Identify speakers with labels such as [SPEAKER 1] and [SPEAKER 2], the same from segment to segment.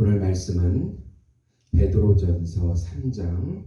[SPEAKER 1] 오늘 말씀은 베드로전서 3장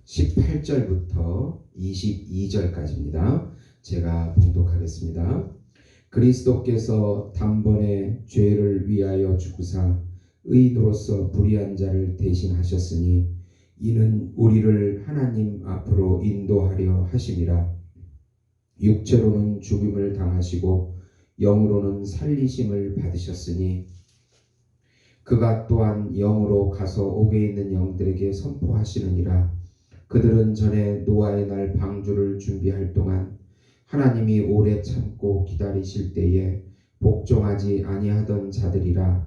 [SPEAKER 1] 18절부터 22절까지입니다. 제가 봉독하겠습니다. 그리스도께서 단번에 죄를 위하여 죽으사 의인으로서 불의한 자를 대신하셨으니 이는 우리를 하나님 앞으로 인도하려 하심이라. 육체로는 죽임을 당하시고 영으로는 살리심을 받으셨으니 그가 또한 영으로 가서 옥에 있는 영들에게 선포하시느니라. 그들은 전에 노아의 날 방주를 준비할 동안 하나님이 오래 참고 기다리실 때에 복종하지 아니하던 자들이라.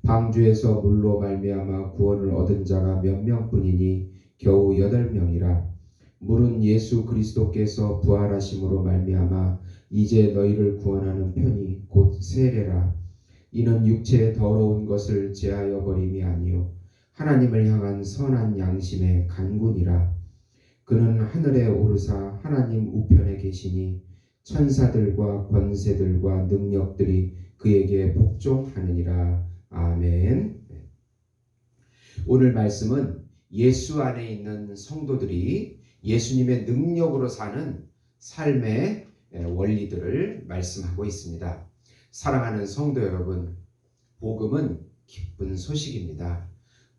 [SPEAKER 1] 방주에서 물로 말미암아 구원을 얻은 자가 몇 명뿐이니 겨우 8명이라. 물은 예수 그리스도께서 부활하심으로 말미암아 이제 너희를 구원하는 편이 곧 세례라. 이는 육체의 더러운 것을 제하여 버림이 아니요 하나님을 향한 선한 양심의 간군이라. 그는 하늘에 오르사 하나님 우편에 계시니 천사들과 권세들과 능력들이 그에게 복종하느니라. 아멘. 오늘 말씀은 예수 안에 있는 성도들이 예수님의 능력으로 사는 삶의 원리들을 말씀하고 있습니다. 사랑하는 성도 여러분, 복음은 기쁜 소식입니다.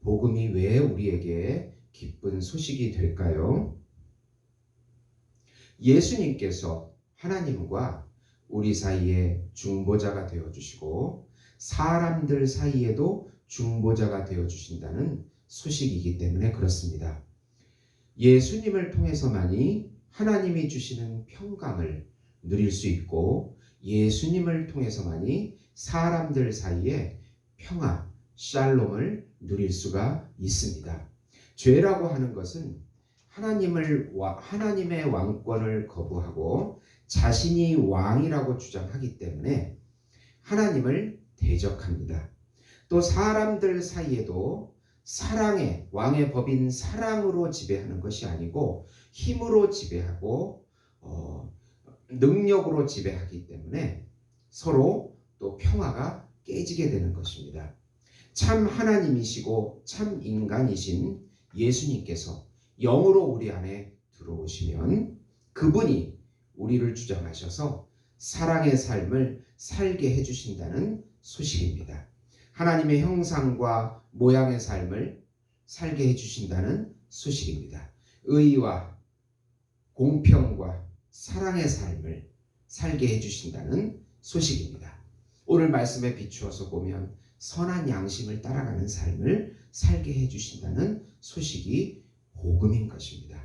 [SPEAKER 1] 복음이 왜 우리에게 기쁜 소식이 될까요? 예수님께서 하나님과 우리 사이에 중보자가 되어주시고 사람들 사이에도 중보자가 되어주신다는 소식이기 때문에 그렇습니다. 예수님을 통해서만이 하나님이 주시는 평강을 누릴 수 있고 예수님을 통해서만이 사람들 사이에 평화, 샬롬을 누릴 수가 있습니다. 죄라고 하는 것은 하나님의 왕권을 거부하고 자신이 왕이라고 주장하기 때문에 하나님을 대적합니다. 또 사람들 사이에도 사랑의 왕의 법인 사랑으로 지배하는 것이 아니고 힘으로 지배하고 능력으로 지배하기 때문에 서로 또 평화가 깨지게 되는 것입니다. 참 하나님이시고 참 인간이신 예수님께서 영으로 우리 안에 들어오시면 그분이 우리를 주장하셔서 사랑의 삶을 살게 해주신다는 소식입니다. 하나님의 형상과 모양의 삶을 살게 해주신다는 소식입니다. 의와 공평과 사랑의 삶을 살게 해주신다는 소식입니다. 오늘 말씀에 비추어서 보면 선한 양심을 따라가는 삶을 살게 해주신다는 소식이 복음인 것입니다.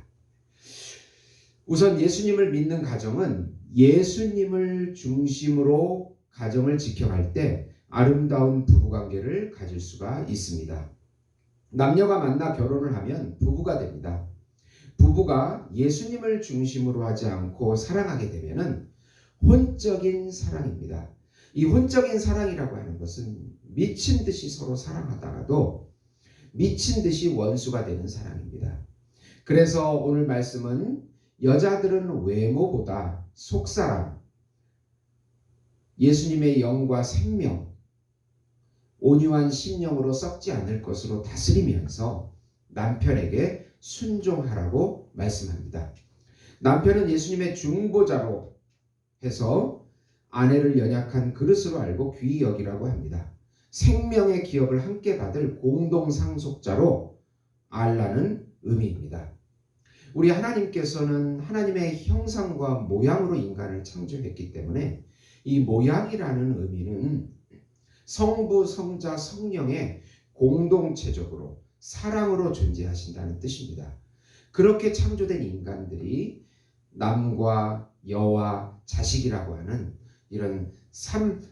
[SPEAKER 1] 우선 예수님을 믿는 가정은 예수님을 중심으로 가정을 지켜갈 때 아름다운 부부관계를 가질 수가 있습니다. 남녀가 만나 결혼을 하면 부부가 됩니다. 부부가 예수님을 중심으로 하지 않고 사랑하게 되면은 혼적인 사랑입니다. 이 혼적인 사랑이라고 하는 것은 미친 듯이 서로 사랑하다가도 미친 듯이 원수가 되는 사랑입니다. 그래서 오늘 말씀은 여자들은 외모보다 속사람, 예수님의 영과 생명, 온유한 심령으로 썩지 않을 것으로 다스리면서 남편에게 순종하라고 말씀합니다. 남편은 예수님의 중보자로 해서 아내를 연약한 그릇으로 알고 귀히 여기라고 합니다. 생명의 기업을 함께 받을 공동상속자로 알라는 의미입니다. 우리 하나님께서는 하나님의 형상과 모양으로 인간을 창조했기 때문에 이 모양이라는 의미는 성부, 성자, 성령의 공동체적으로 사랑으로 존재하신다는 뜻입니다. 그렇게 창조된 인간들이 남과 여와 자식이라고 하는 이런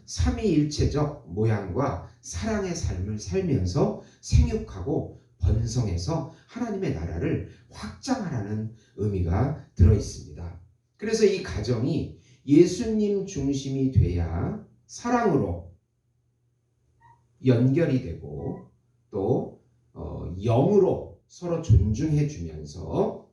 [SPEAKER 1] 삼위일체적 모양과 사랑의 삶을 살면서 생육하고 번성해서 하나님의 나라를 확장하라는 의미가 들어 있습니다. 그래서 이 가정이 예수님 중심이 돼야 사랑으로 연결이 되고 또 영으로 서로 존중해 주면서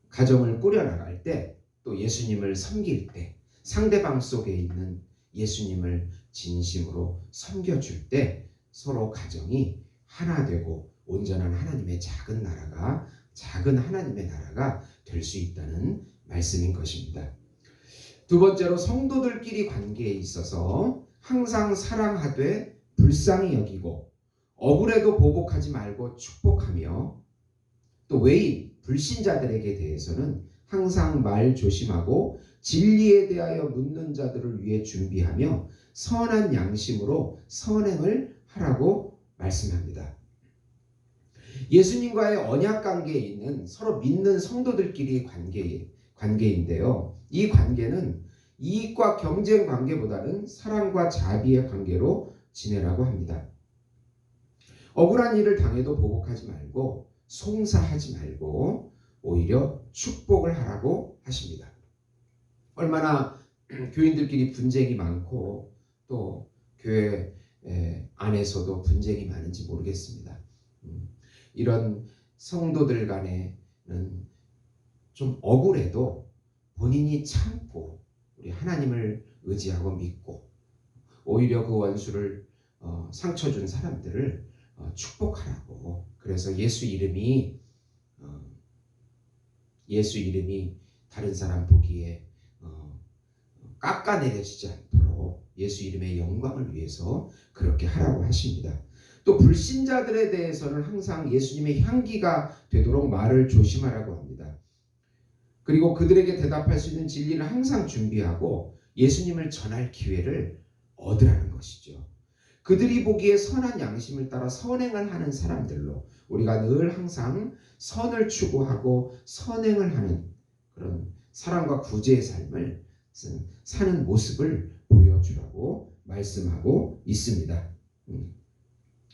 [SPEAKER 1] 가정을 꾸려나갈 때 또 예수님을 섬길 때 상대방 속에 있는 예수님을 진심으로 섬겨줄 때 서로 가정이 하나 되고 온전한 하나님의 작은 하나님의 나라가 될 수 있다는 말씀인 것입니다. 두 번째로 성도들끼리 관계에 있어서 항상 사랑하되 불쌍히 여기고 억울해도 보복하지 말고 축복하며 또 외인 불신자들에게 대해서는 항상 말 조심하고 진리에 대하여 묻는 자들을 위해 준비하며 선한 양심으로 선행을 하라고 말씀합니다. 예수님과의 언약 관계에 있는 서로 믿는 성도들끼리 관계인데요. 이 관계는 이익과 경쟁 관계보다는 사랑과 자비의 관계로 지내라고 합니다. 억울한 일을 당해도 보복하지 말고 송사하지 말고 오히려 축복을 하라고 하십니다. 얼마나 교인들끼리 분쟁이 많고 또 교회 안에서도 분쟁이 많은지 모르겠습니다. 이런 성도들 간에는 좀 억울해도 본인이 참고 우리 하나님을 의지하고 믿고 오히려 그 원수를 상처 준 사람들을 축복하라고. 그래서 예수 이름이 다른 사람 보기에 깎아내려지지 않도록 예수 이름의 영광을 위해서 그렇게 하라고 하십니다. 또 불신자들에 대해서는 항상 예수님의 향기가 되도록 말을 조심하라고 합니다. 그리고 그들에게 대답할 수 있는 진리를 항상 준비하고 예수님을 전할 기회를 얻으라는 것이죠. 그들이 보기에 선한 양심을 따라 선행을 하는 사람들로 우리가 늘 항상 선을 추구하고 선행을 하는 그런 사랑과 구제의 삶을 사는 모습을 보여주라고 말씀하고 있습니다.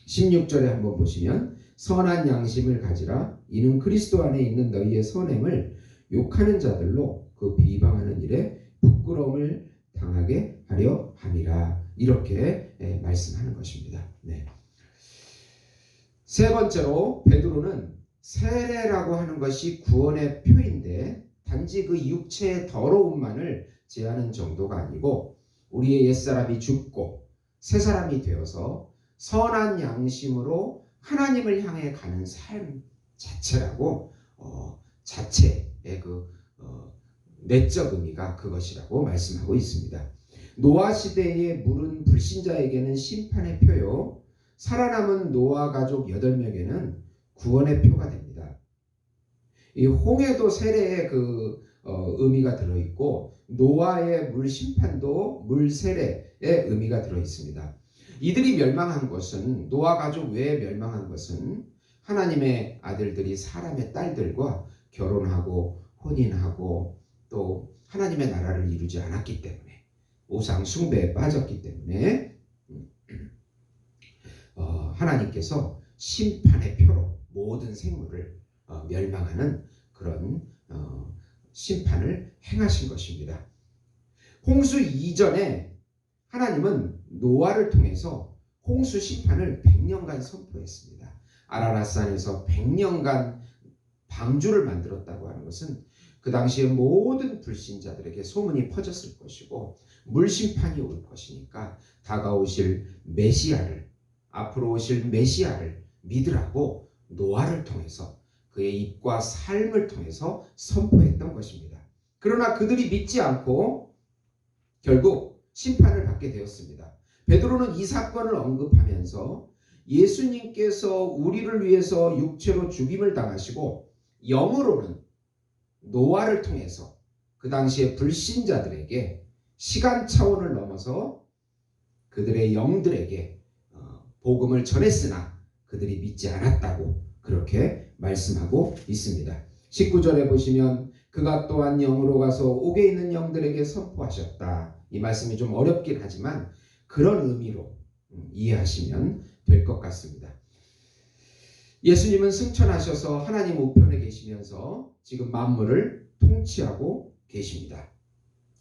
[SPEAKER 1] 16절에 한번 보시면 선한 양심을 가지라. 이는 그리스도 안에 있는 너희의 선행을 욕하는 자들로 그 비방하는 일에 부끄러움을 당하게 하려 함이라. 이렇게 말씀하는 것입니다. 네. 세 번째로 베드로는 세례라고 하는 것이 구원의 표인데 단지 그 육체의 더러움만을 제하는 정도가 아니고 우리의 옛사람이 죽고 새 사람이 되어서 선한 양심으로 하나님을 향해 가는 삶 자체라고 자체의 그 내적 의미가 그것이라고 말씀하고 있습니다. 노아 시대에 물은 불신자에게는 심판의 표요, 살아남은 노아 가족 8명에는 구원의 표가 됩니다. 이 홍해도 세례의 그 의미가 들어있고 노아의 물 심판도 물 세례의 의미가 들어있습니다. 이들이 멸망한 것은 노아 가족 외에 멸망한 것은 하나님의 아들들이 사람의 딸들과 결혼하고 혼인하고 또 하나님의 나라를 이루지 않았기 때문에 우상 숭배에 빠졌기 때문에 하나님께서 심판의 표로 모든 생물을 멸망하는 그런 심판을 행하신 것입니다. 홍수 이전에 하나님은 노아를 통해서 홍수 심판을 100년간 선포했습니다. 아라랏산에서 100년간 방주를 만들었다고 하는 것은 그 당시에 모든 불신자들에게 소문이 퍼졌을 것이고 물심판이 올 것이니까 다가오실 메시아를, 앞으로 오실 메시아를 믿으라고 노아를 통해서 그의 입과 삶을 통해서 선포했던 것입니다. 그러나 그들이 믿지 않고 결국 심판을 받게 되었습니다. 베드로는 이 사건을 언급하면서 예수님께서 우리를 위해서 육체로 죽임을 당하시고 영으로는 노아를 통해서 그 당시에 불신자들에게 시간 차원을 넘어서 그들의 영들에게 복음을 전했으나 그들이 믿지 않았다고 그렇게 말씀하고 있습니다. 19절에 보시면 그가 또한 영으로 가서 옥에 있는 영들에게 선포하셨다. 이 말씀이 좀 어렵긴 하지만 그런 의미로 이해하시면 될 것 같습니다. 예수님은 승천하셔서 하나님 우편에 계시면서 지금 만물을 통치하고 계십니다.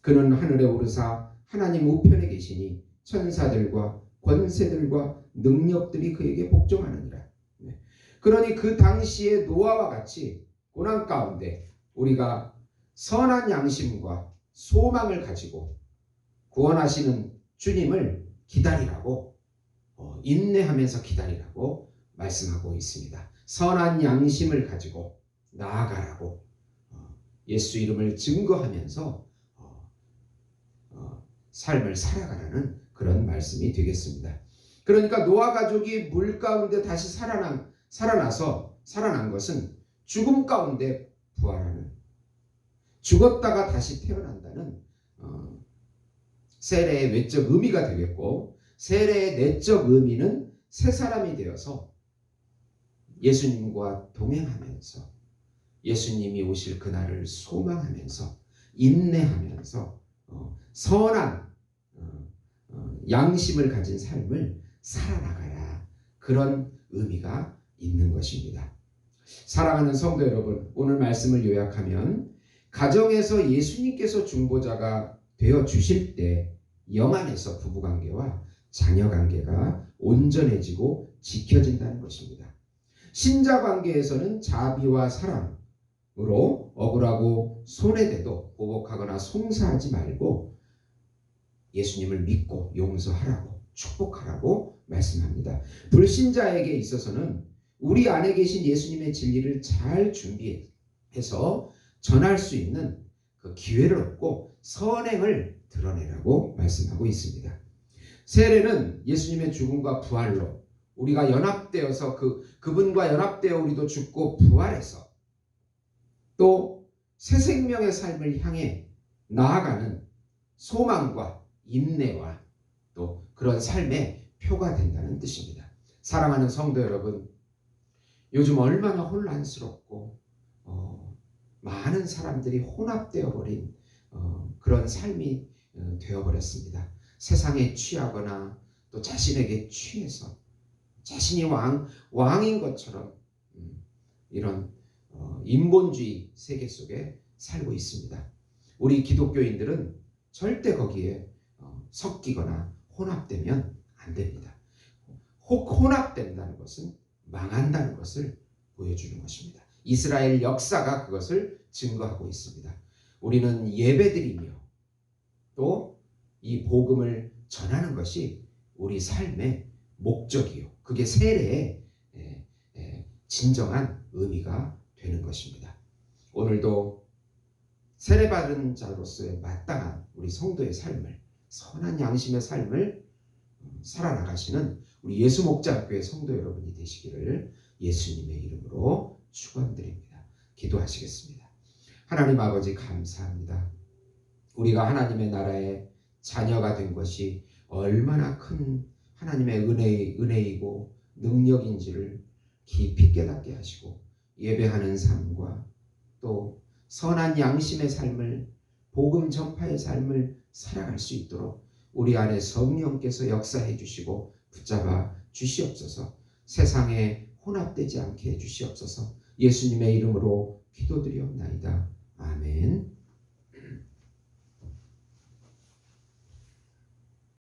[SPEAKER 1] 그는 하늘에 오르사 하나님 우편에 계시니 천사들과 권세들과 능력들이 그에게 복종하느니라. 그러니 그 당시에 노아와 같이 고난 가운데 우리가 선한 양심과 소망을 가지고 구원하시는 주님을 기다리라고 인내하면서 기다리라고 말씀하고 있습니다. 선한 양심을 가지고 나아가라고 예수 이름을 증거하면서 삶을 살아가라는 그런 말씀이 되겠습니다. 그러니까 노아 가족이 물 가운데 다시 살아난 것은 죽음 가운데 부활하는, 죽었다가 다시 태어난다는 세례의 외적 의미가 되겠고, 세례의 내적 의미는 새 사람이 되어서 예수님과 동행하면서 예수님이 오실 그날을 소망하면서 인내하면서 선한 양심을 가진 삶을 살아나가라, 그런 의미가 있는 것입니다. 사랑하는 성도 여러분, 오늘 말씀을 요약하면 가정에서 예수님께서 중보자가 되어 주실 때 영안에서 부부관계와 자녀관계가 온전해지고 지켜진다는 것입니다. 신자관계에서는 자비와 사랑으로 억울하고 손해돼도 보복하거나 송사하지 말고 예수님을 믿고 용서하라고 축복하라고 말씀합니다. 불신자에게 있어서는 우리 안에 계신 예수님의 진리를 잘 준비해서 전할 수 있는 그 기회를 얻고 선행을 드러내라고 말씀하고 있습니다. 세례는 예수님의 죽음과 부활로 우리가 연합되어서 그분과 연합되어 우리도 죽고 부활해서 또 새 생명의 삶을 향해 나아가는 소망과 인내와 또 그런 삶의 표가 된다는 뜻입니다. 사랑하는 성도 여러분, 요즘 얼마나 혼란스럽고 많은 사람들이 혼합되어 버린 그런 삶이 되어버렸습니다. 세상에 취하거나 또 자신에게 취해서 자신이 왕인 것처럼 이런 인본주의 세계 속에 살고 있습니다. 우리 기독교인들은 절대 거기에 섞이거나 혼합되면 안 됩니다. 혼합된다는 것은 망한다는 것을 보여주는 것입니다. 이스라엘 역사가 그것을 증거하고 있습니다. 우리는 예배드리며 또 이 복음을 전하는 것이 우리 삶의 목적이요, 그게 세례의 진정한 의미가 되는 것입니다. 오늘도 세례받은 자로서의 마땅한 우리 성도의 삶을, 선한 양심의 삶을 살아나가시는 우리 예수 목자교회 성도 여러분이 되시기를 예수님의 이름으로 축원드립니다. 기도하시겠습니다. 하나님 아버지, 감사합니다. 우리가 하나님의 나라의 자녀가 된 것이 얼마나 큰 하나님의 은혜이고 능력인지를 깊이 깨닫게 하시고, 예배하는 삶과 또 선한 양심의 삶을, 복음 전파의 삶을 살아갈 수 있도록 우리 안에 성령께서 역사해 주시고 붙잡아 주시옵소서. 세상에 혼합되지 않게 해 주시옵소서. 예수님의 이름으로 기도드리옵나이다. 아멘.